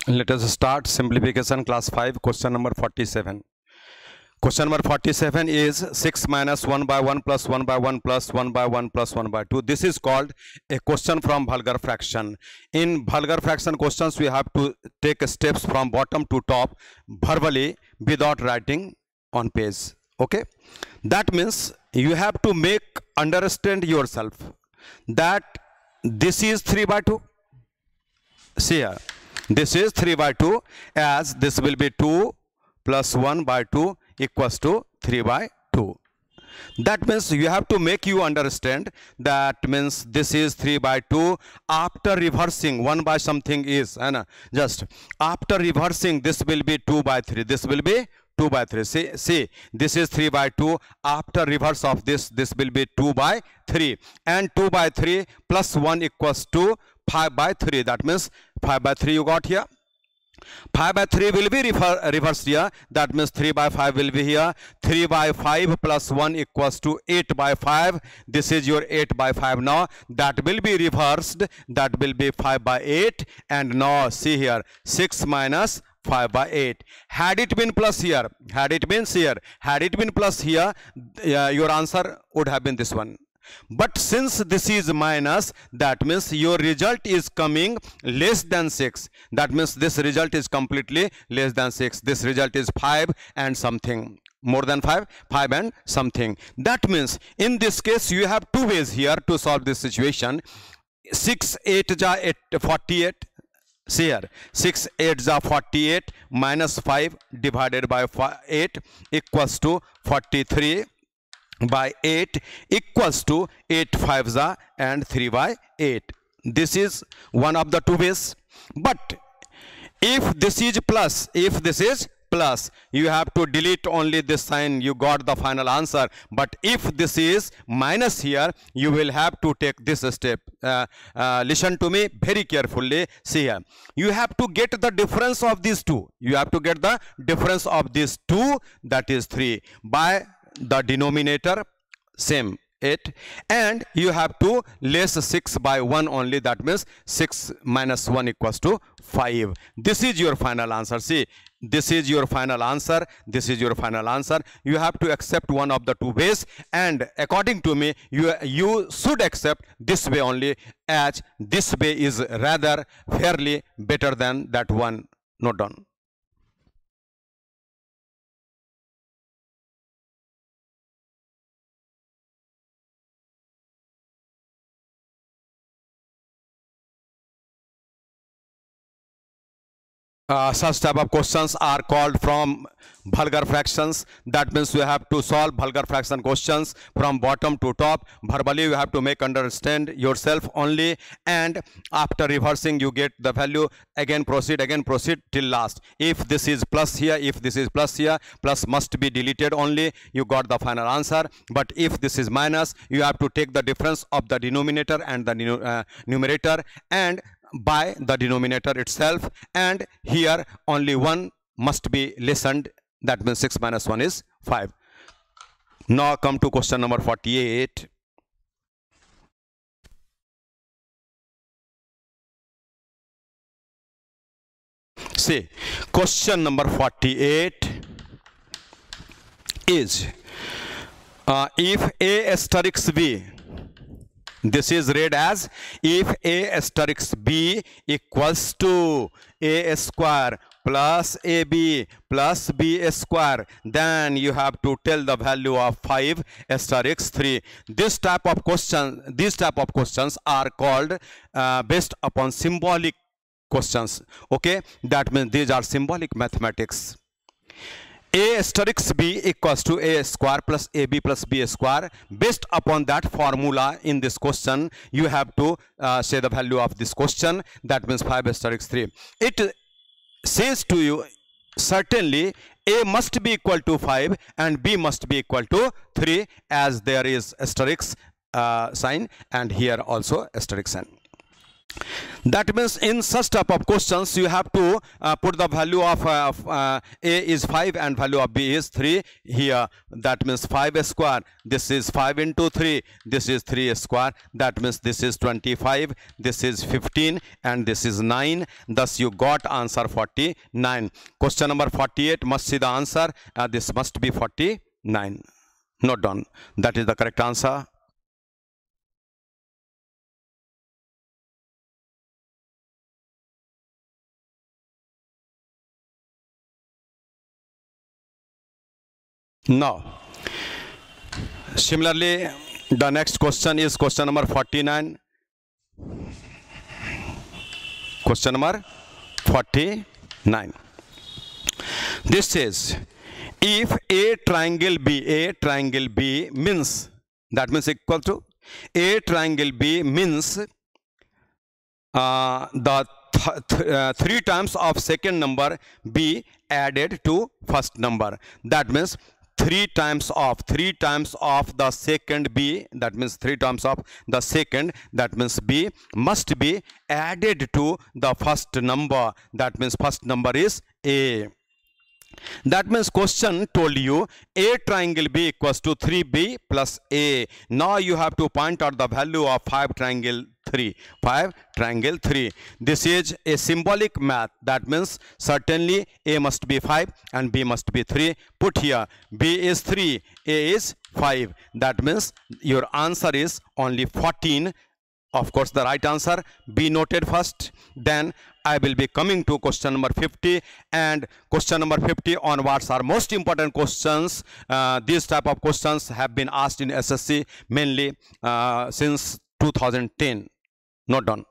Let us start simplification class 5 question number 47. Question number 47 is 6 minus 1 by 1 plus 1 by 1 plus 1 by 1 plus 1 by 2. This is called a question from vulgar fraction. In vulgar fraction questions, we have to take steps from bottom to top verbally without writing on page. Okay, that means you have to make understand yourself that this is 3 by 2. See here, this is 3 by 2, as this will be 2 plus 1 by 2 equals to 3 by 2. That means you have to make you understand that means this is 3 by 2 after reversing 1 by something is, just after reversing this will be 2 by 3. This will be 2 by 3. See, this is 3 by 2. After reverse of this will be 2 by 3. And 2 by 3 plus 1 equals to 5 by 3. That means 5 by 3 you got here. 5 by 3 will be reversed here. That means 3 by 5 will be here. 3 by 5 plus 1 equals to 8 by 5. This is your 8 by 5 now. That will be reversed. That will be 5 by 8. And now see here, 6 minus 5 by 8. Had it been plus here, had it been plus here, your answer would have been this one. But since this is minus, that means your result is coming less than 6. That means this result is completely less than 6. This result is 5 and something. More than 5 and something. That means in this case you have two ways here to solve this situation. 6 8 ja 48. See here, 6 8 ja 48 minus 5 divided by 8 equals to 43 by 8 equals to 8 5s are and 3 by 8. This is one of the two ways. But if this is plus, you have to delete only this sign, you got the final answer. But if this is minus here, you will have to take this step. Listen to me very carefully. See here, you have to get the difference of these two. You have to get the difference of these two, that is 3, by the denominator, same 8, and you have to less 6 by 1 only. That means 6 minus 1 equals to 5. This is your final answer. See, this is your final answer. This is your final answer. You have to accept one of the two ways, and according to me, you should accept this way only, as this way is rather fairly better than that one. Note down. Such type of questions are called from vulgar fractions. That means you have to solve vulgar fraction questions from bottom to top. Verbally you have to make understand yourself only, and after reversing you get the value. Again proceed till last. If this is plus here, if this is plus here, plus must be deleted only, you got the final answer. But if this is minus, you have to take the difference of the denominator and the numerator and by the denominator itself, and here only one must be lessened. That means 6 minus 1 is 5. Now come to question number 48. See, question number 48 is if A asterisk B, this is read as if A asterisk B equals to A square plus AB plus B square, then you have to tell the value of 5 asterisk 3. These type of questions are called based upon symbolic questions. Okay, that means these are symbolic mathematics. A asterisk B equals to A square plus AB plus B square. Based upon that formula in this question, you have to say the value of this question. That means 5 asterisk 3. It says to you, certainly A must be equal to 5 and B must be equal to 3, as there is asterisk sign and here also asterisk sign. That means in such type of questions you have to put the value of A is 5 and value of B is 3 here. That means 5 square, this is 5 into 3, this is 3 square, that means this is 25, this is 15 and this is 9. Thus you got answer 49. Question number 48 must see the answer. This must be 49. Note down, that is the correct answer. Now, similarly, the next question is question number 49. Question number 49. This says, if a triangle B means, that means equal to, A triangle B means the 3 times of second number B added to first number. That means 3 times of the second B, that means 3 times of the second, that means B must be added to the first number. That means first number is A. That means question told you A triangle B equals to 3B plus A. Now you have to point out the value of 5 triangle 3. This is a symbolic math. That means certainly A must be 5 and B must be 3. Put here B is 3, A is 5. That means your answer is only 14. Of course, the right answer be noted first. Then I will be coming to question number 50, and question number 50 onwards are most important questions. These type of questions have been asked in SSC mainly since 2010. Note down.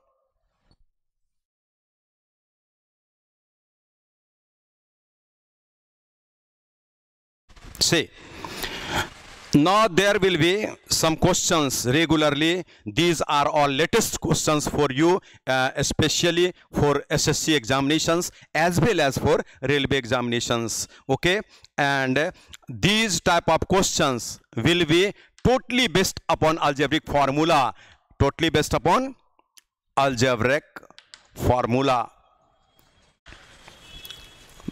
See, now there will be some questions regularly. These are all latest questions for you, especially for SSC examinations as well as for railway examinations. Okay, and these type of questions will be totally based upon algebraic formula. Totally based upon algebraic formula.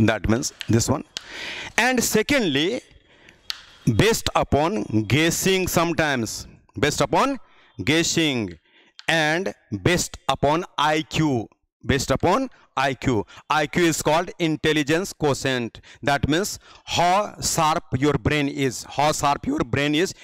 That means this one. And secondly, based upon guessing sometimes, based upon guessing, and based upon IQ. Based upon IQ. IQ is called intelligence quotient. That means how sharp your brain is. How sharp your brain is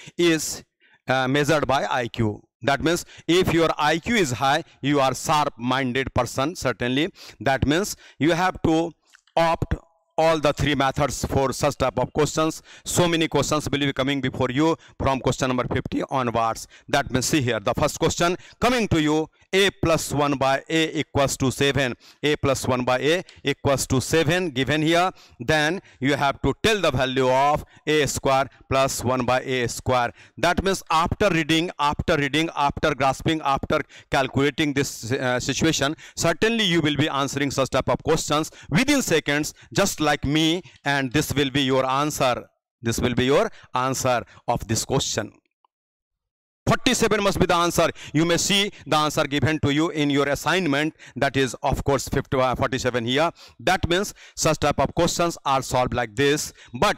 measured by IQ. That means if your IQ is high, you are sharp-minded person, certainly. That means you have to opt all the 3 methods for such type of questions. So many questions will be coming before you from question number 50 onwards. That means see here, the first question coming to you, A plus 1 by A equals to 7. A plus 1 by A equals to 7 given here. Then you have to tell the value of A square plus 1 by A square. That means after reading, after grasping, after calculating this situation, certainly you will be answering such type of questions within seconds, just like me, and this will be your answer. This will be your answer of this question. 47 must be the answer. You may see the answer given to you in your assignment. That is, of course, 47 here. That means such type of questions are solved like this. But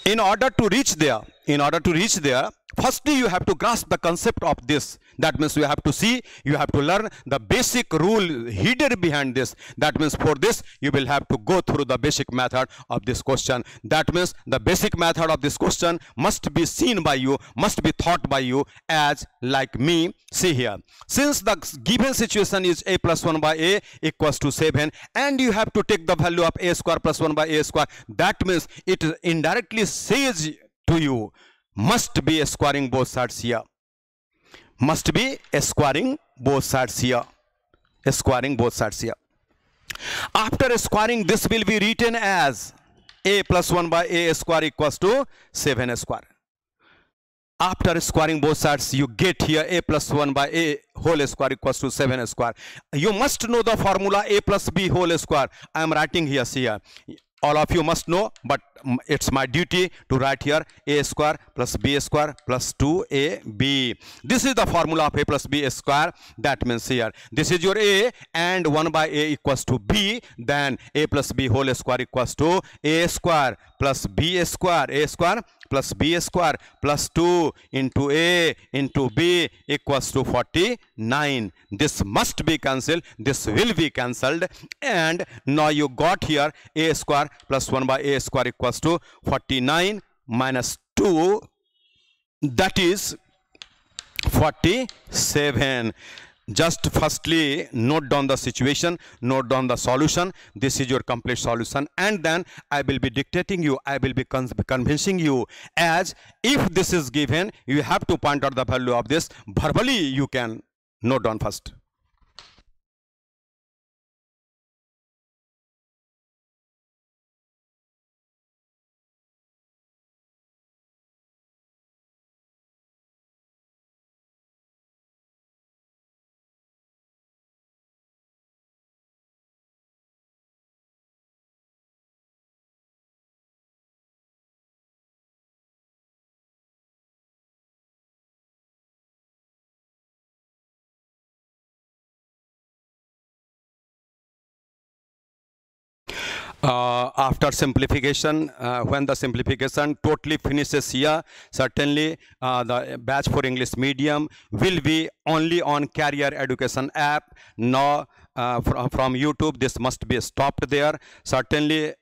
in order to reach there, firstly you have to grasp the concept of this. That means you have to see, you have to learn the basic rule hidden behind this. That means for this you will have to go through the basic method of this question. That means the basic method of this question must be seen by you, must be thought by you as like me. See here, since the given situation is A plus 1 by A equals to 7, and you have to take the value of A square plus 1 by A square, that means it indirectly says to you must be squaring both sides here. Must be squaring both sides here. Squaring both sides here. After squaring, this will be written as A plus 1 by A square equals to 7 square. After squaring both sides, you get here A plus 1 by A whole square equals to 7 square. You must know the formula A plus B whole square. I am writing here, see here. all of you must know, but it's my duty to write here a square plus b square plus 2ab. This is the formula of a plus b square. That means here this is your a, and 1 by a equals to b, then a plus b whole square equals to a square plus b square, a square plus b square plus 2 into a into b equals to 49. This must be cancelled, this will be cancelled, and now you got here a square plus 1 by a square equals to 49 minus 2, that is 47. Just firstly note down the situation, note down the solution. This is your complete solution, and then I will be dictating you, I will be convincing you, as if this is given you have to point out the value of this. Verbally you can note down first. After simplification, when the simplification totally finishes here, certainly the batch for English medium will be only on Career Education app. Now from YouTube, this must be stopped there. Certainly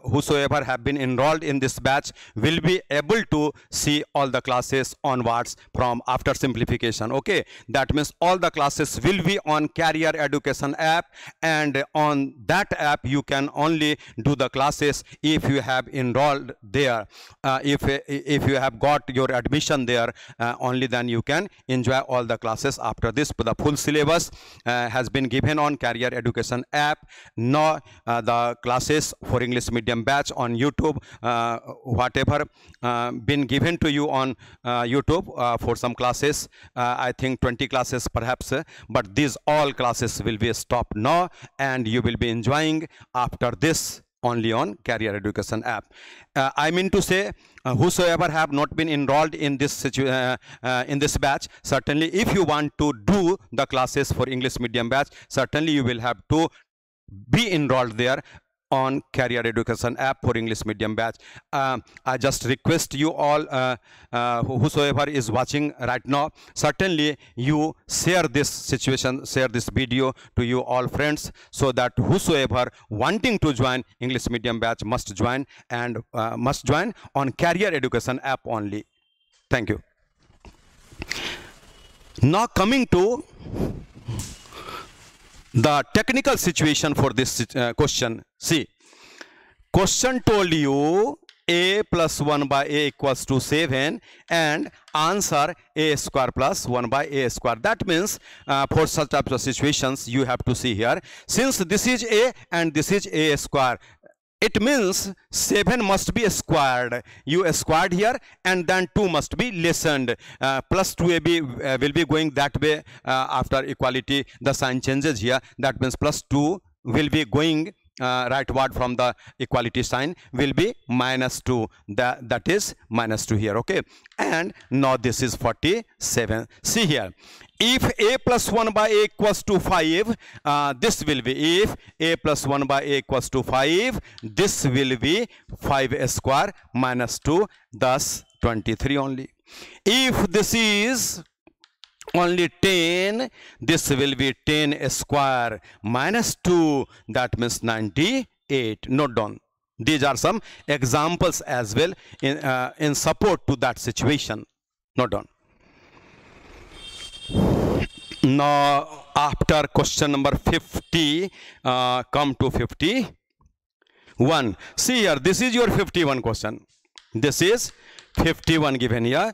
whosoever have been enrolled in this batch will be able to see all the classes onwards from after simplification. Okay, that means all the classes will be on Career Education app, and on that app you can only do the classes if you have enrolled there. If you have got your admission there, only then you can enjoy all the classes. After this, the full syllabus has been given on Career Education app. Now the classes for English medium batch on YouTube, whatever been given to you on YouTube for some classes, I think 20 classes perhaps, but these all classes will be stopped now, and you will be enjoying after this only on Career Education app. I mean to say, whosoever have not been enrolled in this batch, certainly if you want to do the classes for English medium batch, certainly you will have to be enrolled there on Career Education app for English medium batch. I just request you all, whosoever is watching right now, certainly you share this situation, share this video to you all friends, so that whosoever wanting to join English medium batch must join, and must join on Career Education app only. Thank you. Now coming to the technical situation for this question. See, question told you a plus 1 by a equals to 7, and answer a square plus 1 by a square. That means for such types of situations you have to see here, since this is a and this is a square, it means 7 must be squared. You squared here, and then 2 must be lessened. Plus 2ab will be going that way after equality. The sign changes here. That means plus 2 will be going rightward from the equality sign, will be minus 2. That is minus 2 here. Okay, and now this is 47. See here, if a plus 1 by a equals to 5, this will be, if a plus 1 by a equals to 5, this will be 5 square minus 2, thus 23 only. If this is only 10, this will be 10 square minus 2, that means 98. Note down. These are some examples as well in support to that situation. Note down. Now after question number 50, come to 51. See here, this is your 51 question. This is 51 given here.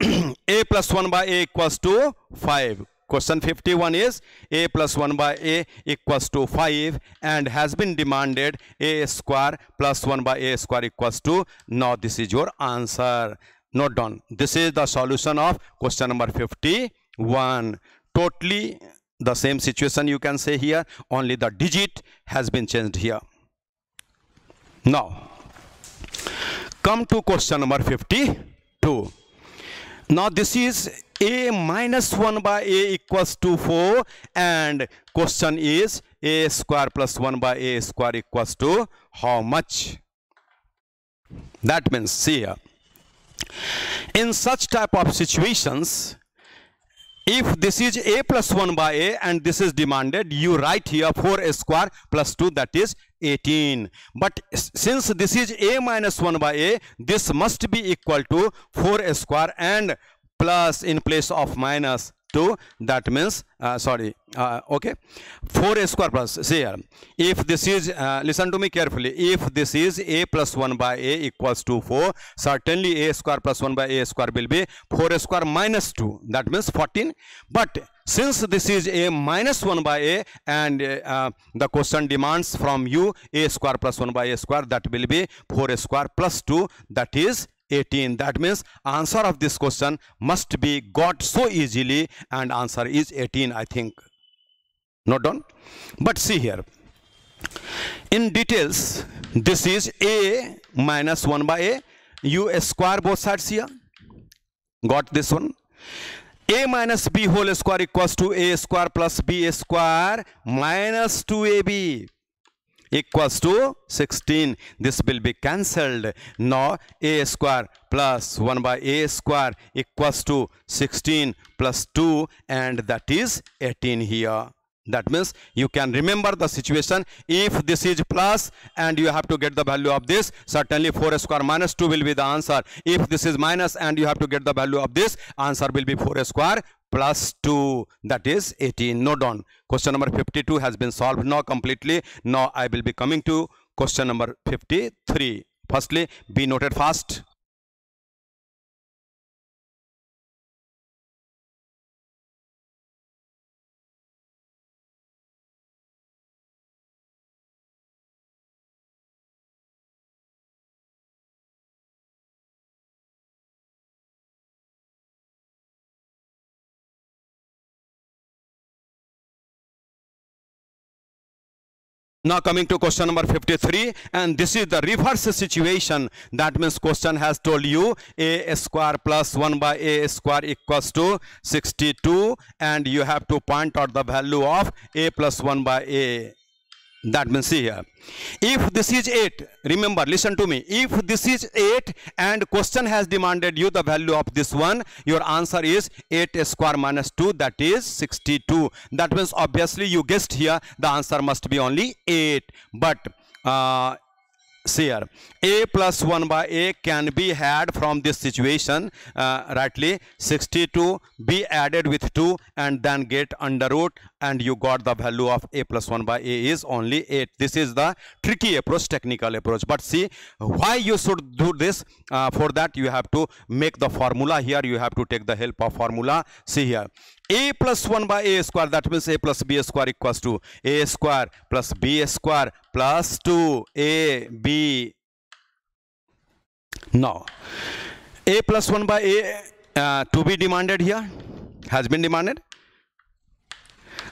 A plus 1 by a equals to 5. Question 51 is a plus 1 by a equals to 5, and has been demanded a square plus 1 by a square equals to. Now this is your answer. Note down. This is the solution of question number 51. Totally the same situation you can say here, only the digit has been changed here. Now come to question number 52. Now this is a minus 1 by a equals to 4, and question is a square plus 1 by a square equals to how much? That means, see here, in such type of situations, if this is a plus 1 by a and this is demanded, you write here 4a square plus 2, that is 18. But since this is a minus 1 by a, this must be equal to 4a square and plus in place of minus 2, that means okay, 4a square plus, see here, if this is listen to me carefully, if this is a plus 1 by a equals to 4, certainly a square plus 1 by a square will be 4a square minus 2, that means 14. But since this is a minus 1 by a and the question demands from you a square plus 1 by a square, that will be 4a square plus 2, that is 18. That means answer of this question must be got so easily, and answer is 18, I think. Note down. But see here, in details, this is a minus 1 by a, you square both sides here, got this one. A minus b whole square equals to a square plus b square minus 2ab equals to 16. This will be cancelled. Now a square plus 1 by a square equals to 16 plus 2, and that is 18 here. That means you can remember the situation. If this is plus and you have to get the value of this, certainly 4 square minus 2 will be the answer. If this is minus and you have to get the value of this, answer will be 4 square plus 2, that is 18. Note down. Question number 52 has been solved now completely. Now I will be coming to question number 53. Firstly, be noted fast. Now coming to question number 53, and this is the reverse situation. That means question has told you a square plus 1 by a square equals to 62, and you have to point out the value of a plus 1 by a. That means, see here, if this is 8, remember, listen to me, if this is 8 and question has demanded you the value of this one, your answer is 8 square minus 2, that is 62. That means obviously you guessed here the answer must be only 8. But see here, a plus 1 by a can be had from this situation rightly. 62 be added with 2 and then get under root, and you got the value of a plus 1 by a is only 8. This is the tricky approach, technical approach. But see why you should do this. For that you have to make the formula here. You have to take the help of formula. See here, a plus 1 by a square, that means a plus b square equals to a square plus b square plus 2ab. Now a plus 1 by a to be demanded here, has been demanded.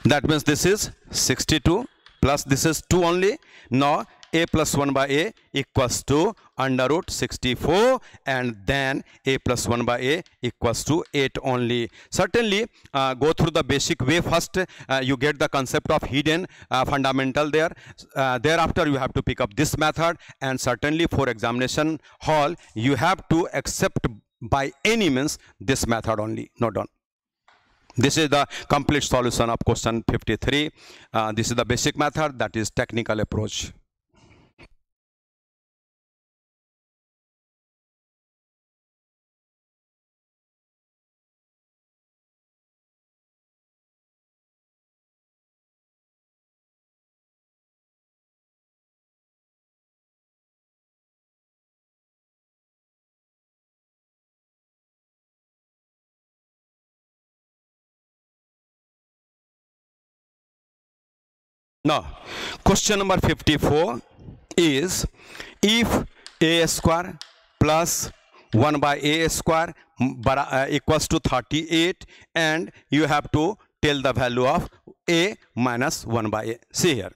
That means this is 62 plus this is 2 only. Now a plus 1 by a equals to under root 64, and then a plus 1 by a equals to 8 only. Certainly go through the basic way first. You get the concept of hidden fundamental there. Thereafter you have to pick up this method, and certainly for examination hall you have to accept by any means this method only. Note down. This is the complete solution of question 53. This is the basic method, that is technical approach. Now, question number 54 is, if a square plus 1 by a square equals to 38, and you have to tell the value of a minus 1 by a. See here,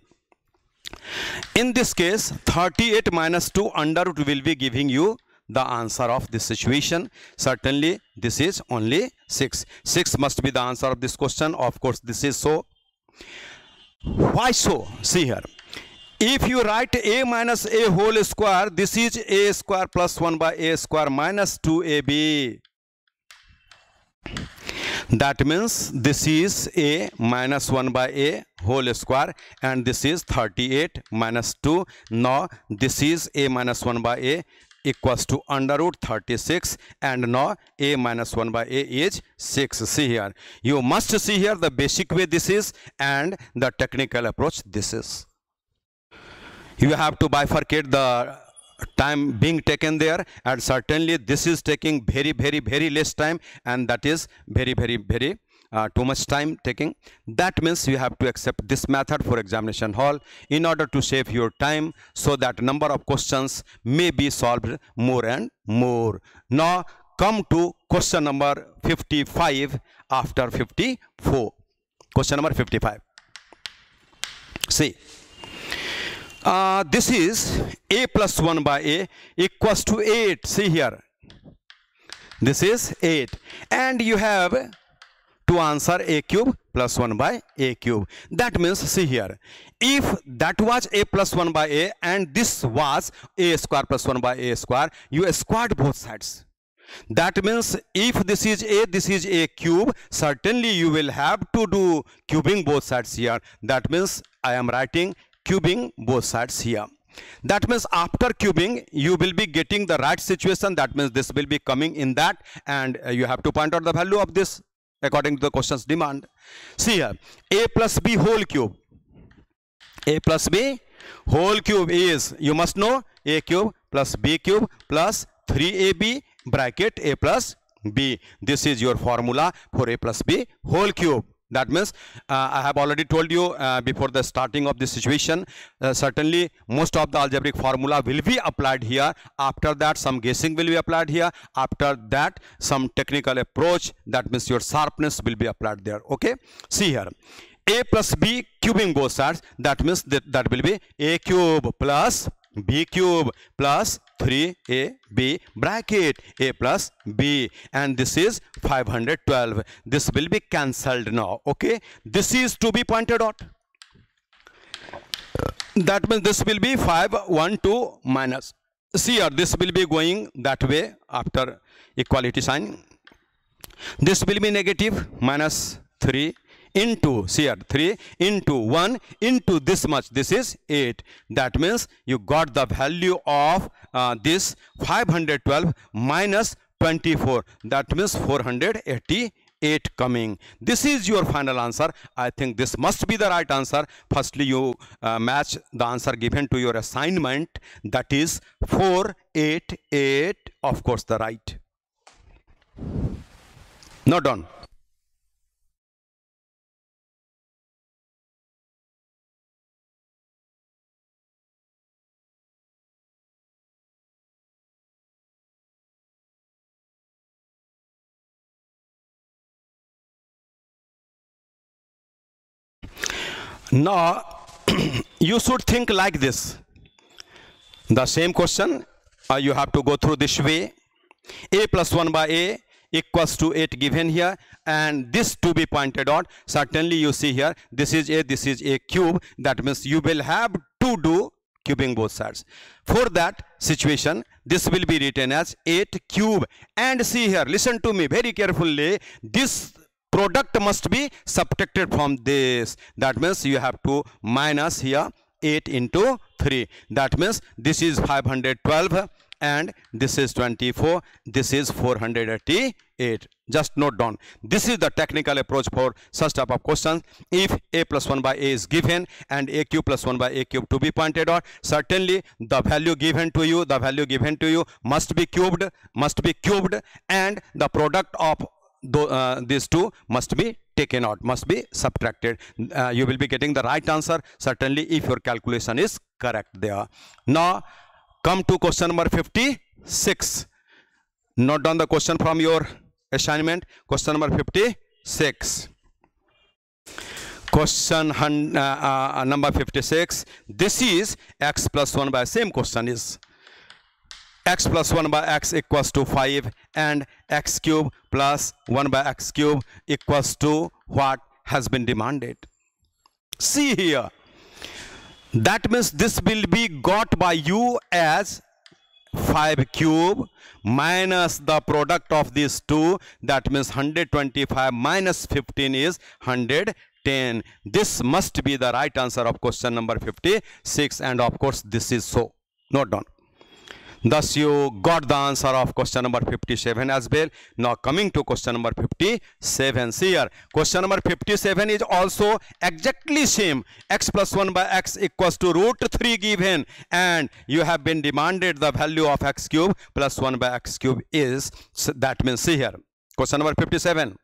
In this case, 38 minus 2 under root will be giving you the answer of this situation. Certainly, this is only 6. 6 must be the answer of this question. Of course, this is so. Why so? See here. If you write a minus a whole square, this is a square plus 1 by a square minus 2ab. That means this is a minus 1 by a whole square, and this is 38 minus 2. Now this is a minus 1 by a equals to under root 36, and now a minus 1 by a is 6. See here, you must see here the basic way this is and the technical approach this is. You have to bifurcate the time being taken there, and certainly this is taking very less time, and that is very too much time taking. That means you have to accept this method for examination hall in order to save your time, so that number of questions may be solved more and more. Now come to question number 55 after 54. Question number 55. See, this is a plus 1 by a equals to 8. See here, this is 8, and you have to answer a cube plus 1 by a cube. That means, see here, if that was a plus 1 by a and this was a square plus 1 by a square, you squared both sides. That means if this is a cube, certainly you will have to do cubing both sides here. That means I am writing cubing both sides here. That means after cubing you will be getting the right situation. That means this will be coming in that, and you have to point out the value of this according to the question's demand. See here, a plus b whole cube. A plus b whole cube is, you must know, a cube plus b cube plus 3ab bracket a plus b. This is your formula for a plus b whole cube. That means I have already told you before the starting of this situation, certainly most of the algebraic formula will be applied here. After that some guessing will be applied here. After that some technical approach, that means your sharpness will be applied there. Okay, see here, a plus b cubing both sides. That means that will be a cube plus b cube plus 3ab bracket a plus b, and this is 512. This will be cancelled now. Okay, this is to be pointed out. That means this will be 512 minus. See here, this will be going that way after equality sign. This will be negative minus 3 into, see here, 3 into 1 into this much, this is 8. That means you got the value of this 512 minus 24. That means 488 coming. This is your final answer. I think this must be the right answer. Firstly, you match the answer given to your assignment, that is 488, of course the right. Not done. Now you should think like this. The same question you have to go through this way. A plus 1 by a equals to 8 given here, and this to be pointed out. Certainly you see here, this is a cube. That means you will have to do cubing both sides. For that situation, this will be written as 8 cube. And see here, listen to me very carefully, this product must be subtracted from this. That means you have to minus here 8 into 3. That means this is 512 and this is 24. This is 488. Just note down. This is the technical approach for such type of questions. If a plus 1 by a is given and a cube plus 1 by a cube to be pointed out, certainly the value given to you must be cubed, and the product of these two must be taken out, must be subtracted. You will be getting the right answer, certainly, if your calculation is correct there. Now come to question number 56. Note down the question from your assignment. Question number 56. Question number 56. This is x plus 1 by, same question is x plus 1 by x equals to 5 and x cube plus 1 by x cube equals to what has been demanded. See here, that means this will be got by you as 5 cube minus the product of these two, that means 125 minus 15 is 110. This must be the right answer of question number 56, and of course this is so. Note down. Thus you got the answer of question number 57 as well. Now coming to question number 57. See here, question number 57 is also exactly same. X plus 1 by x equals to root 3 given, and you have been demanded the value of x cube plus 1 by x cube is, so that means see here, question number 57.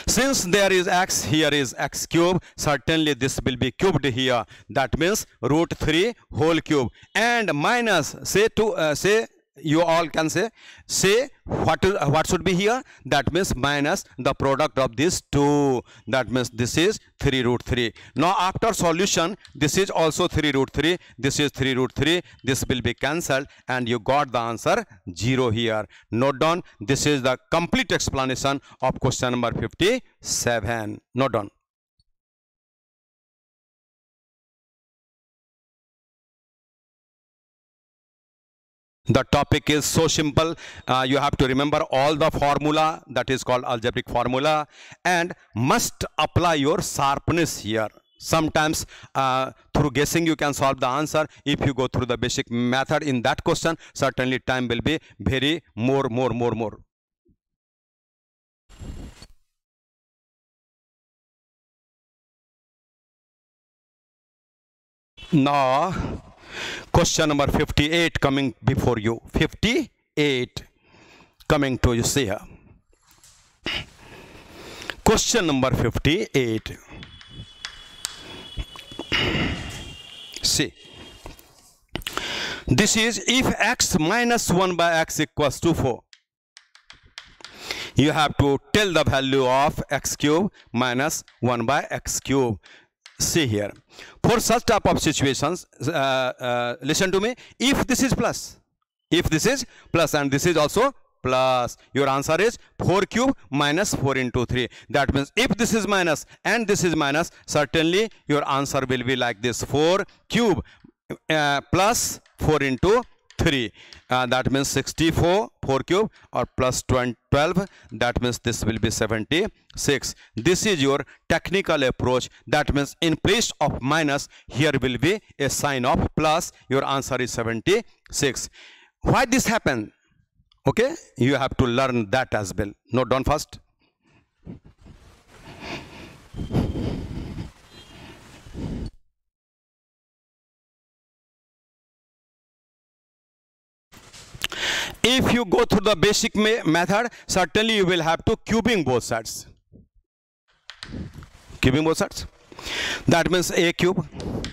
Since there is x, here is x cube, certainly this will be cubed here, that means root 3 whole cube, and minus, say you all can say what should be here, that means minus the product of these two, that means this is 3 root 3. Now after solution, this is also 3 root 3, this is 3 root 3, this will be cancelled, and you got the answer 0 here. Note down, this is the complete explanation of question number 57. Note down. The topic is so simple. You have to remember all the formula, that is called algebraic formula, and must apply your sharpness here. Sometimes through guessing you can solve the answer. If you go through the basic method in that question, certainly time will be very more. Now question number 58 coming before you. 58 coming to you. See here, question number 58. See, this is if x minus 1 by x equals to 4, you have to tell the value of x cube minus 1 by x cube. See here, for such type of situations, listen to me, if this is plus and this is also plus, your answer is 4 cube minus 4 into 3. That means if this is minus and this is minus, certainly your answer will be like this, 4 cube plus 4 into 3. That means 64, 4 cube, or plus 12, that means this will be 76. This is your technical approach. That means in place of minus, here will be a sign of plus. Your answer is 76. Why this happened? Okay, you have to learn that as well. Note down first. If you go through the basic method, certainly you will have to cubing both sides. Cubing both sides. That means a cube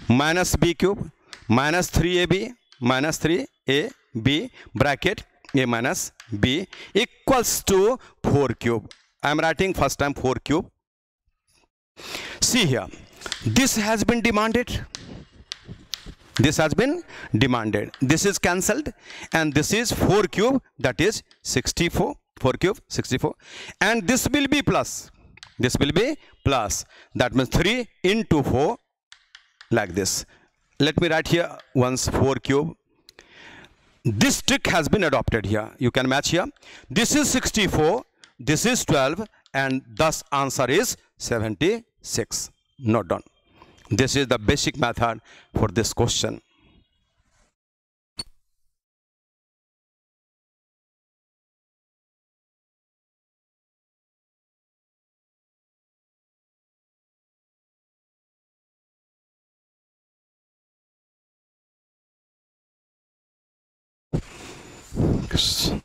minus b cube minus 3ab minus 3ab bracket a minus b equals to 4 cube. I am writing first time 4 cube. See here, this has been demanded. This has been demanded. This is cancelled, and this is 4 cube, that is 64. 4 cube 64, and this will be plus. This will be plus. That means 3 into 4, like this. Let me write here once 4 cube. This trick has been adopted here. You can match here. This is 64. This is 12, and thus answer is 76. Note down. This is the basic method for this question.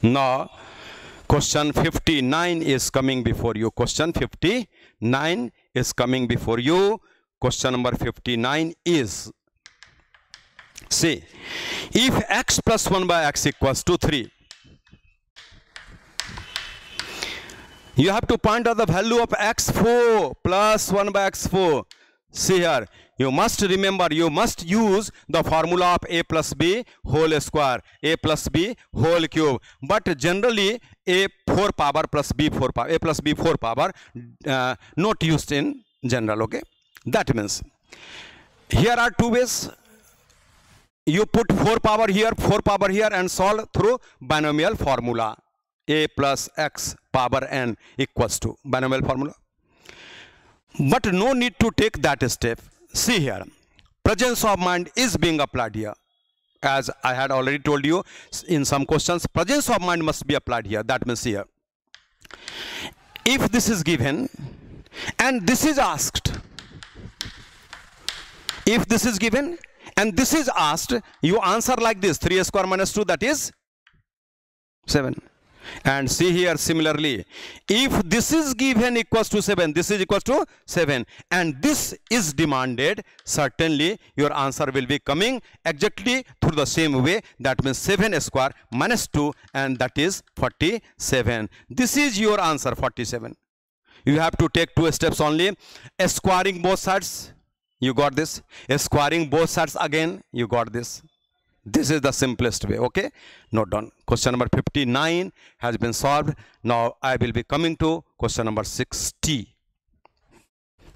Now, question 59 is coming before you. Question 59 is coming before you. Question number 59 is, see, if x plus 1 by x equals to 3, You have to point out the value of x4 plus 1 by x4. See here, you must remember, you must use the formula of a plus b whole square, a plus b whole cube. But generally, a 4 power plus b 4 power, a plus b 4 power, not used in general. Okay, that means here are two ways. You put 4 power here, 4 power here, and solve through binomial formula. A plus x power n equals to binomial formula. But no need to take that step. See here, presence of mind is being applied here. As I had already told you in some questions, presence of mind must be applied here. That means here, if this is given and this is asked, if this is given and this is asked, you answer like this: 3 square minus 2, that is 7. And see here, similarly, if this is given equals to 7, this is equals to 7, and this is demanded, certainly your answer will be coming exactly through the same way. That means 7 square minus 2, and that is 47. This is your answer, 47. You have to take 2 steps only. Squaring both sides, you got this. Squaring both sides again, you got this. This is the simplest way. Okay, note down. Question number 59 has been solved. Now I will be coming to question number 60.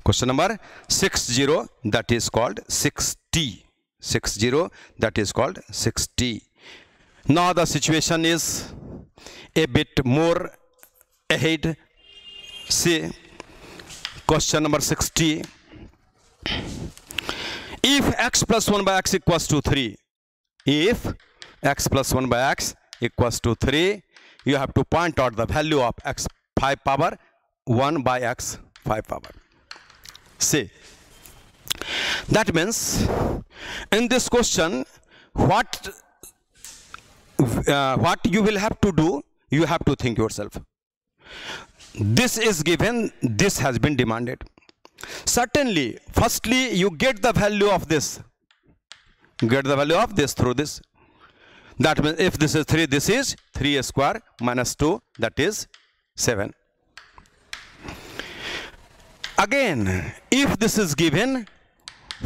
Question number 60, that is called 60. 60, that is called 60. Now the situation is a bit more ahead. See, question number 60. If x plus 1 by x equals to 3, if x plus 1 by x equals to 3, you have to point out the value of x 5 power 1 by x 5 power. See, that means in this question, what you will have to do, you have to think yourself. This is given, this has been demanded. Certainly, firstly, you get the value of this. Get the value of this through this. That means if this is 3, this is 3 square minus 2, that is 7. Again, if this is given,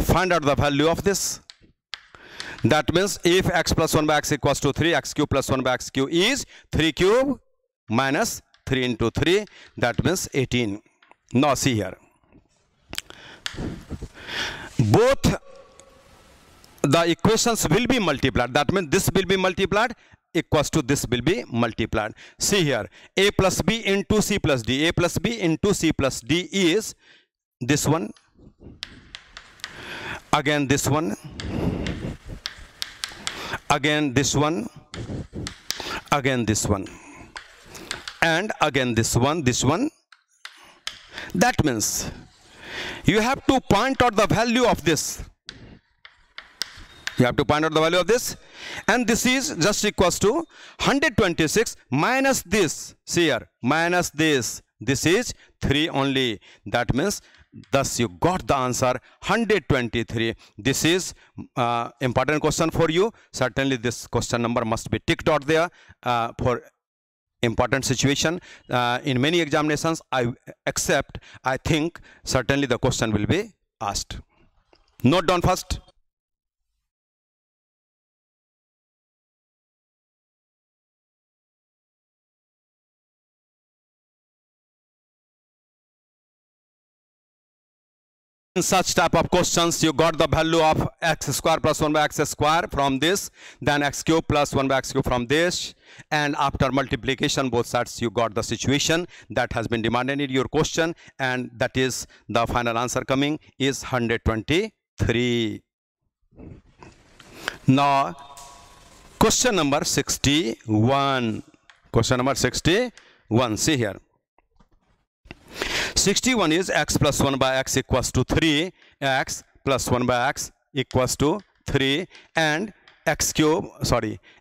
find out the value of this. That means if x plus 1 by x equals to 3, x cube plus 1 by x cube is 3 cube minus 3 into 3, that means 18. Now see here. Both the equations will be multiplied. That means this will be multiplied equals to this will be multiplied. See here, a plus b into c plus d. A plus b into c plus d is this one, again this one, again this one, again this one, and again this one, this one. That means you have to point out the value of this. You have to find out the value of this, and this is just equals to 126 minus this. See here, minus this. This is 3 only. That means, thus you got the answer 123. This is important question for you. Certainly, this question number must be ticked out there for important situation. In many examinations, I think certainly the question will be asked. Note down first. In such type of questions, you got the value of x square plus 1 by x square from this, then x cube plus 1 by x cube from this, and after multiplication both sides, you got the situation that has been demanded in your question, and that is the final answer coming is 123. Now question number 61. Question number 61. See here. 61 is x plus 1 by x equals to 3, x plus 1 by x equals to 3, and x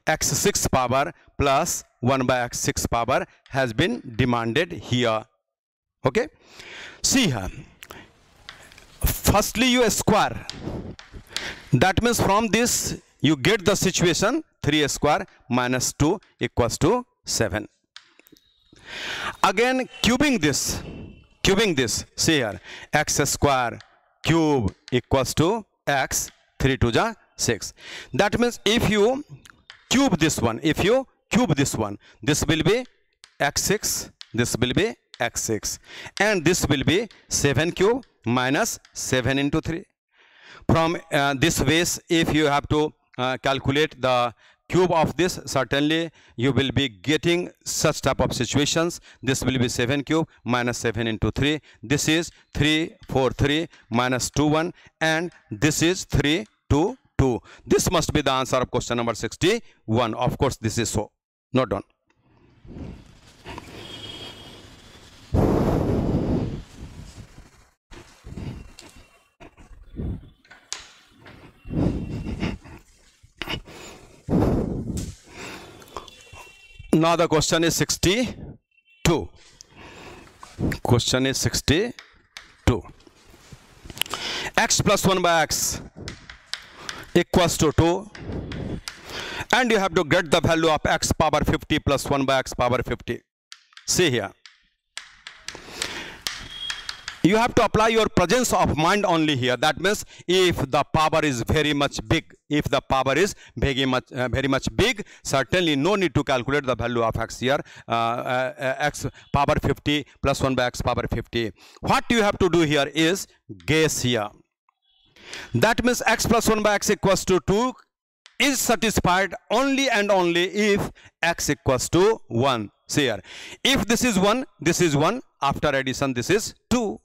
x 6 power plus 1 by x 6 power has been demanded here. Okay, see here, firstly you square, that means from this you get the situation 3 square minus 2 equals to 7. Again cubing this, see here, x square cube equals to x, 3 to the 6. That means if you cube this one, this will be x6, this will be x6, and this will be 7 cube minus 7 into 3. From this ways, if you have to calculate the cube of this, certainly you will be getting such type of situations. This will be 7 cube minus 7 into 3. This is 3, 4, 3 minus 2, 1, and this is 3, 2, 2. This must be the answer of question number 61. Of course, this is so. Not done. Now the question is 62. Question is 62. X plus 1 by x equals to 2, and you have to get the value of x power 50 plus 1 by x power 50. See here, you have to apply your presence of mind only here. That means if the power is very much big, very much big, certainly no need to calculate the value of x here, x power 50 plus 1 by x power 50. What you have to do here is guess here. That means x plus 1 by x equals to 2 is satisfied only and only if x equals to 1. See here, if this is 1, after addition this is 2.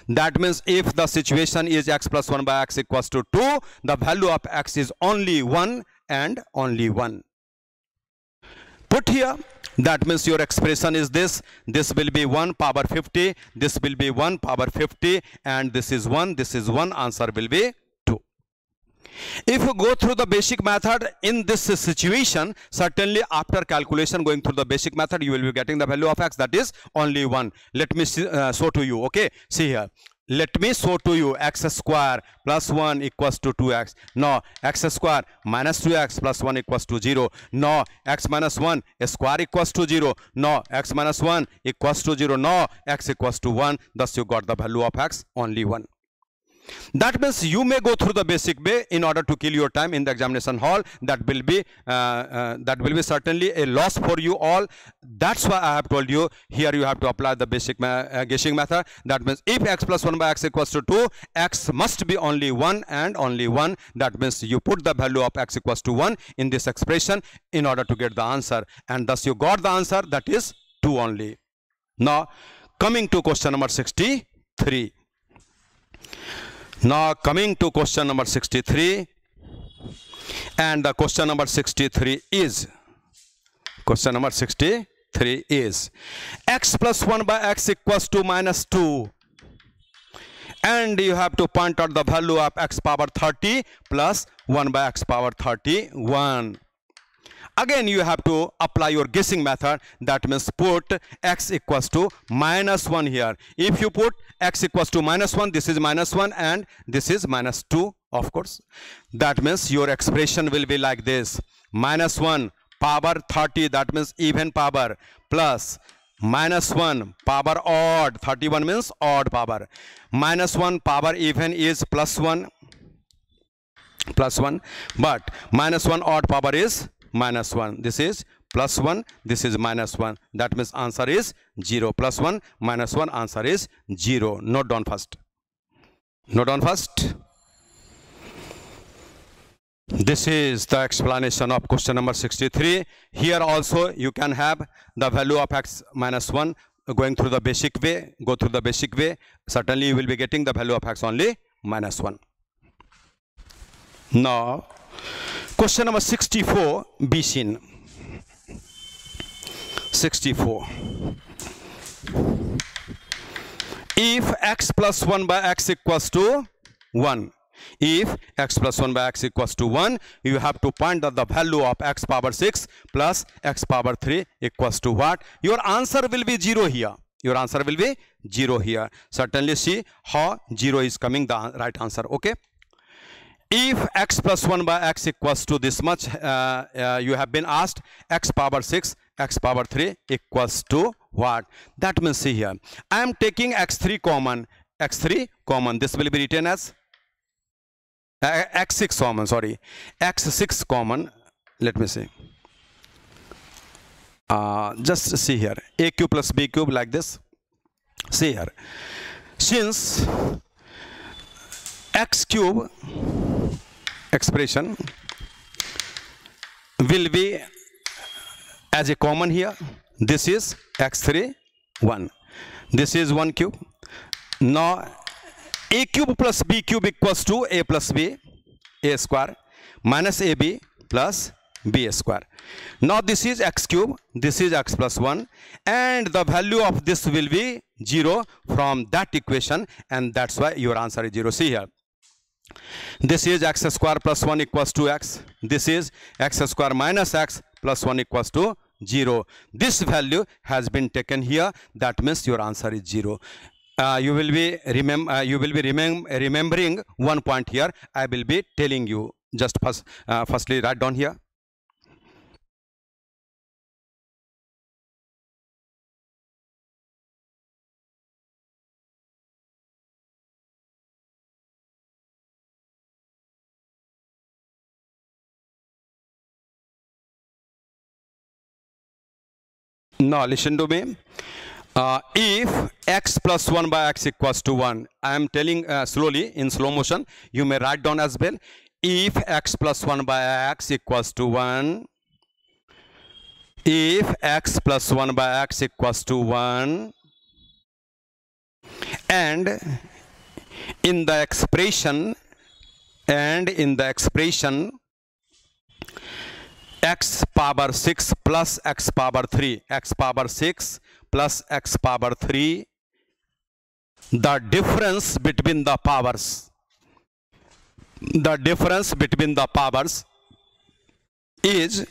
That means if the situation is x plus 1 by x equals to 2, the value of x is only 1 and only 1. Put here, that means your expression is this will be 1 power 50, this will be 1 power 50, and this is 1, answer will be 2. If you go through the basic method in this situation, certainly after calculation going through the basic method, you will be getting the value of x, that is only 1. Let me show to you, okay? See here, let me show to you x square plus 1 equals to 2x. No, x square minus 2x plus 1 equals to 0. No, x minus 1 square equals to 0. No, x minus 1 equals to 0. No, x equals to 1. Thus you got the value of x only 1. That means you may go through the basic way in order to kill your time in the examination hall. That will be certainly a loss for you all. That's why I have told you here you have to apply the basic guessing method. That means if x plus 1 by x equals to 2, x must be only 1 and only 1. That means you put the value of x equals to 1 in this expression in order to get the answer, and thus you got the answer, that is 2 only. Now coming to question number 63. Now coming to question number 63, and the question number 63 is x plus 1 by x equals to minus 2, and you have to point out the value of x power 30 plus 1 by x power 31. Again you have to apply your guessing method. That means put x equals to minus 1 here. If you put x equals to minus 1, this is minus 1 and this is minus 2, of course. That means your expression will be like this: minus 1 power 30, that means even power, plus minus 1 power odd, 31 means odd power, minus 1 power even is plus 1, but minus 1 odd power is minus 1. This is plus 1, this is minus 1. That means answer is 0. Plus 1 minus 1, answer is 0. Note down first. This is the explanation of question number 63. Here also you can have the value of x minus 1 going through the basic way. Go through the basic way. Certainly you will be getting the value of x only minus 1. Now question number 64, be seen. 64. If x plus 1 by x equals to 1, if x plus 1 by x equals to 1, you have to find that the value of x power 6 plus x power 3 equals to what? Your answer will be 0 here. Certainly see how 0 is coming the right answer, okay? If x plus 1 by x equals to this much, you have been asked x power 6 x power 3 equals to what? That means see here, I am taking x3 common. X3 common. This will be written as x6 common. Sorry, x6 common. Let me see. Just see here, a cube plus b cube like this. See here, since x cube expression will be as a common here, this is x3 1, this is 1 cube. Now a cube plus b cube equals to a plus b, a square minus ab plus b square. Now this is x cube, this is x plus 1, and the value of this will be 0 from that equation, and that's why your answer is 0. See here, this is x square plus 1 equals to x, this is x square minus x plus 1 equals to 0. This value has been taken here, that means your answer is 0. You will be remembering one point here. I will be telling you. Just firstly write down here. Now listen to me. If x plus 1 by x equals to 1, I am telling slowly in slow motion, you may write down as well. If x plus 1 by x equals to 1, if x plus 1 by x equals to 1, and in the expression x power 6 plus x power 3, x power 6 plus x power 3, the difference between the powers is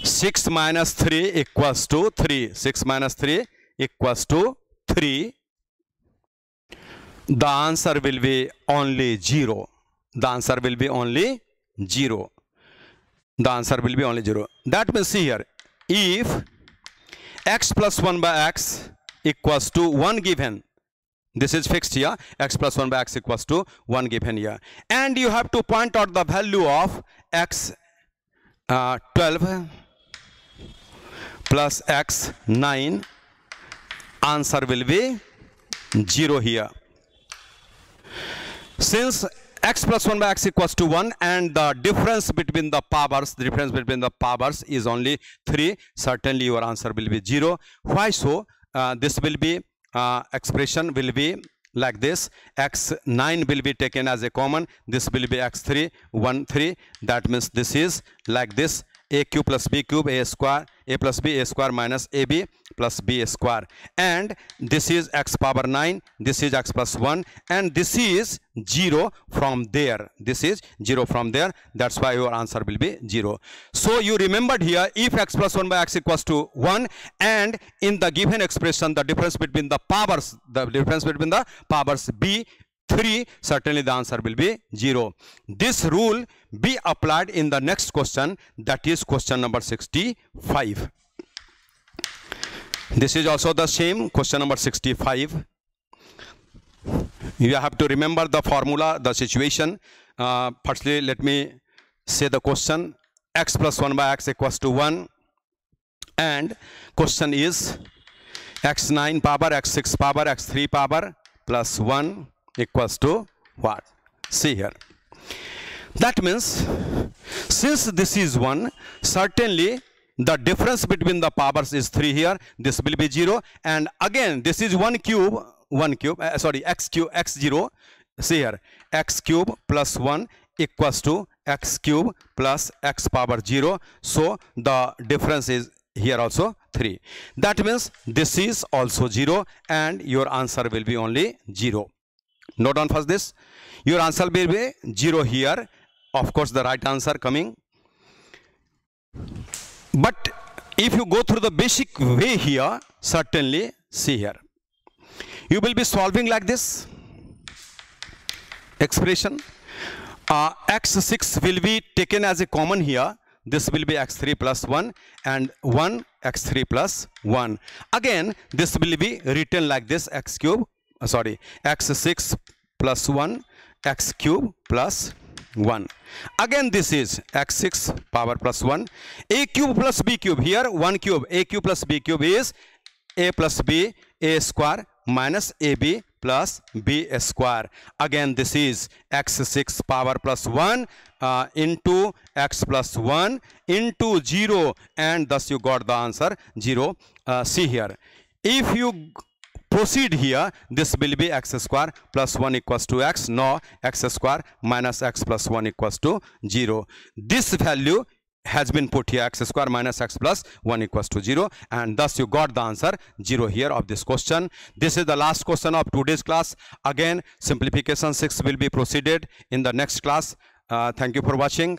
6 minus 3 equals to 3. 6 minus 3 equals to 3. The answer will be only 0. The answer will be only 0. The answer will be only 0. That means see here, if x plus 1 by x equals to 1 given, this is fixed here, x plus 1 by x equals to 1 given here, and you have to point out the value of x 12 plus x 9, answer will be 0 here. Since x plus 1 by x equals to 1 and the difference between the powers is only 3, certainly your answer will be 0. Why so? This will be expression will be like this, x9 will be taken as a common, this will be x3 1 3, that means this is like this, a cube plus b cube, a square, a plus b, a square minus ab plus b square, and this is x power 9, this is x plus 1, and this is 0 from there, this is 0 from there, that's why your answer will be 0. So you remembered here, if x plus 1 by x equals to 1, and in the given expression the difference between the powers be 3, certainly the answer will be 0. This rule be applied in the next question, that is question number 65. This is also the same, question number 65. You have to remember the formula, the situation. Firstly, let me say the question. X plus 1 by x equals to 1, and question is x9 power, x6 power, x3 power plus 1 equals to what? See here. That means since this is 1, certainly the difference between the powers is 3 here. This will be 0. And again, this is x cube, x0. See here, x cube plus 1 equals to x cube plus x power 0. So the difference is here also 3. That means this is also 0 and your answer will be only 0. Note down first this. Your answer will be 0 here. Of course, the right answer coming. But if you go through the basic way here, certainly, see here, you will be solving like this expression. X6 will be taken as a common here. this will be x3 plus 1 and 1 x3 plus 1. Again this will be written like this, x cube x6 plus 1 x cube plus 1. Again this is x6 power plus 1, a cube plus b cube. Here 1 cube, a cube plus b cube is a plus b, a square minus ab plus b square. Again this is x6 power plus 1 into x plus 1 into 0, and thus you got the answer 0. See here, if you proceed here, this will be x square plus 1 equals to x. Now x square minus x plus 1 equals to 0. This value has been put here, x square minus x plus 1 equals to 0, and thus you got the answer 0 here of this question. This is the last question of today's class. Again simplification 6 will be proceeded in the next class. Thank you for watching.